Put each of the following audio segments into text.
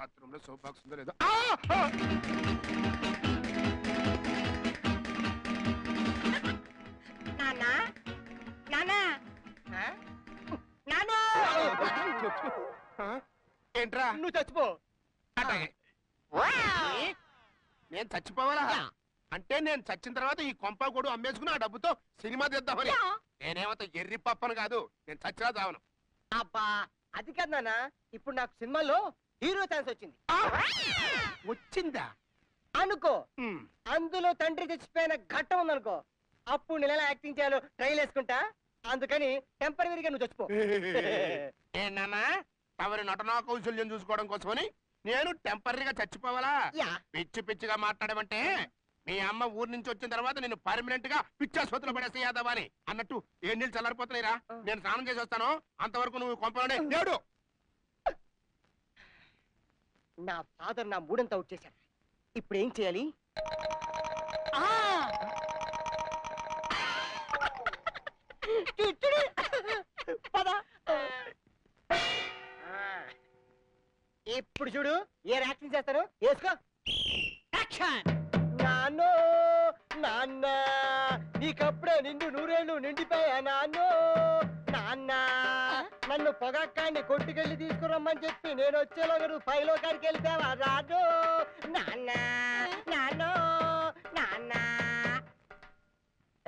Bathroom లో soap box ఉందో లేదో. ఏంట్రా నువ్వు చచ్చిపో. నేను చచ్చిపోవాలా? అంటే నేను చచ్చిన తర్వాత ఈ కొంప కూడా అమ్మేసుకుని ఆ డబ్బుతో సినిమా తీద్దామని. నేనేమంత ఎర్రి పప్పను కాదు, నేను చచ్చినా చావను. అబ్బా అది కాదు నాన్న, ఇప్పుడు నాకు సినిమాలో హీరో ఛాన్స్ వచ్చింది. వచ్చిందా అనుకో. అందులో తండ్రి చచ్చిపోయిన ఘట్టం ఉందనుకో, అప్పుడు నేను ఎలా యాక్టింగ్ చేయాలో ట్రైల్ వేసుకుంటా. అందుకని టెంపరీగా నువ్వు చచ్చిపో. ఏనా తమరి నటనా కౌశల్యం చూసుకోవడం కోసమని నేను టెంపరీగా చచ్చిపోవాలా? పిచ్చి పిచ్చిగా మాట్లాడమంటే మీ అమ్మ ఊరు నుంచి వచ్చిన తర్వాత నేను పర్మనెంట్ గా పిచ్చాసుపత్రిలో పడేస్తే యాదవా అని అన్నట్టు ఏ నీళ్ళు చల్లారిపోతున్నాయిరా. నేను స్నానం చేసి వస్తాను, అంతవరకు నువ్వు కొంపలోనే లేడు. నా ఫాదర్ నా మూడంతా అవుట్ చేశాడు. ఇప్పుడు ఏం చేయాలి? ఇప్పుడు చూడు ఏ యాక్టింగ్ చేస్తాను, వేసుకో. నాన్నో నాన్న నీకప్పుడే నిండు నూరేళ్ళు నిండిపోయా. నాన్నో నాన్న నన్ను పొగక్కాన్ని కొట్టుకెళ్ళి తీసుకురమ్మని చెప్పి నేను వచ్చేలోగా నువ్వు పైలో కాడికి వెళ్తావా? రాను నాన్న నాన్నో నాన్న.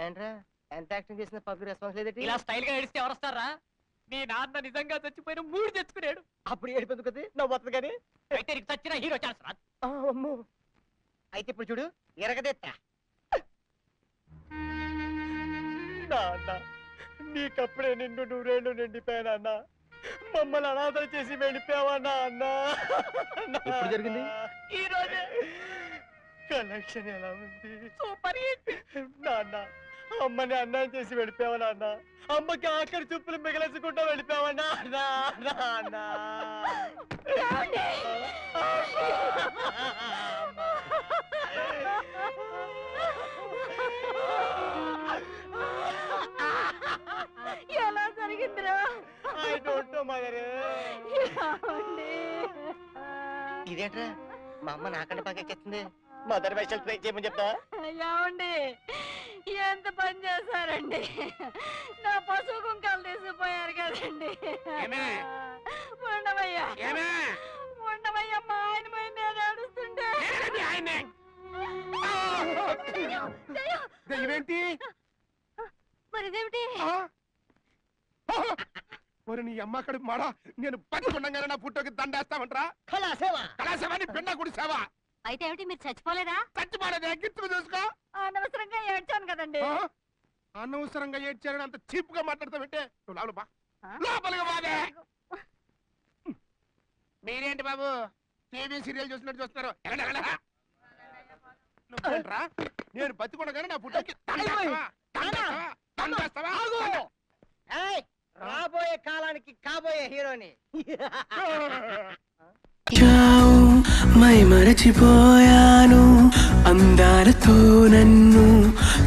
ఏంట్రా ఎంత యాక్టింగ్ చేసిన పబ్లిక్ రెస్పాన్స్ లేదంటే? ఇలా స్టైల్ గా ఏడిస్తే ఎవరు వస్తారా? నీ నాన్న నిజంగా చచ్చిపోయిన 3 తెచ్చుకున్నాడు. అప్పుడు ఏడిపోతుంది కదా, నవ్వు వస్తుంది కానీ. అయితే నీకు చచ్చిన హీరో ఛాన్స్ రాదు. అమ్మో అయితే ఇప్పుడు చూడు ఎరగదెత్తా. నాన్న నీకప్పుడే నిండు నూరేళ్ళు నిండిపోయానా అన్న, మమ్మల్ని అనాథలు చేసి వెళ్ళిపోయావా నాన్న? ఎప్పుడు జరిగింది? ఈ రోజే. కలెక్షన్ ఎలా ఉంది? Super hit. నాన్న అమ్మని అన్నం చేసి వెళ్ళిపోయావా నాన్న? అమ్మకి ఆఖరి చూపులు మిగలేసుకుంటూ వెళ్ళిపోయావా నాన్న? నాన్న ఎలా జరిగిందిరా? I don't know mother. ఇదేంట్రా మా అమ్మ నాకంటే బాగా ఎక్కిస్తుంది. మదర్ స్పెషల్ ట్రై చేయమని చెప్తా. ఏమండి ఎంత పని చేశారండి? నా పశువు కుంకాలు తీసుకుపోయారు కదండి. ఉండవయ్యా ఉండవయ్యా, మా ఆయన పై నేను ఏడుస్తుంటే. ఇదేంటి మరి ఇదేమిటి? మరి నీ అమ్మ కడుపు మాడా, నేను బతికుండగానే నా పుట్టోకి దండేస్తామంటరా? కళాసేవాని పిండ గుడిసావా? అయితే ఏమిటి, మీరు చచ్చిపోలేదా? చచ్చిపోలేదే, గిట్టుకు చూసుకో. అనవసరంగా ఏడ్చాను కదండి. అనవసరంగా ఏడ్చారని అంత చీప్ గా మాట్లాడతావంటే లోపలిగా బాబే. మీరేంటి బాబు టీవీ సీరియల్ చూసినట్టు చూస్తున్నారు? నేను బతికుండగానే నా పుట్టోకి దండేస్తావా? రాబోయే కాలానికి కాబోయే హీరోని. మై మరచిపోయాను అందాలతో నన్ను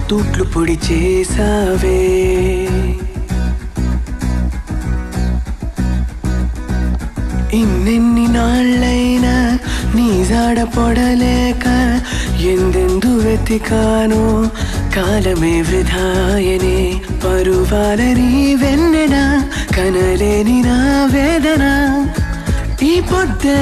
తూట్లు పొడి చేసావే. ఇన్నెన్ని నాళ్ళైనా నీ జాడ పొడలేక ఎందెందు వెతికానో కాలమే వృధాయనే. పరువాలని వెన్నెన కనలేని నా వేదన ఈ పొద్దు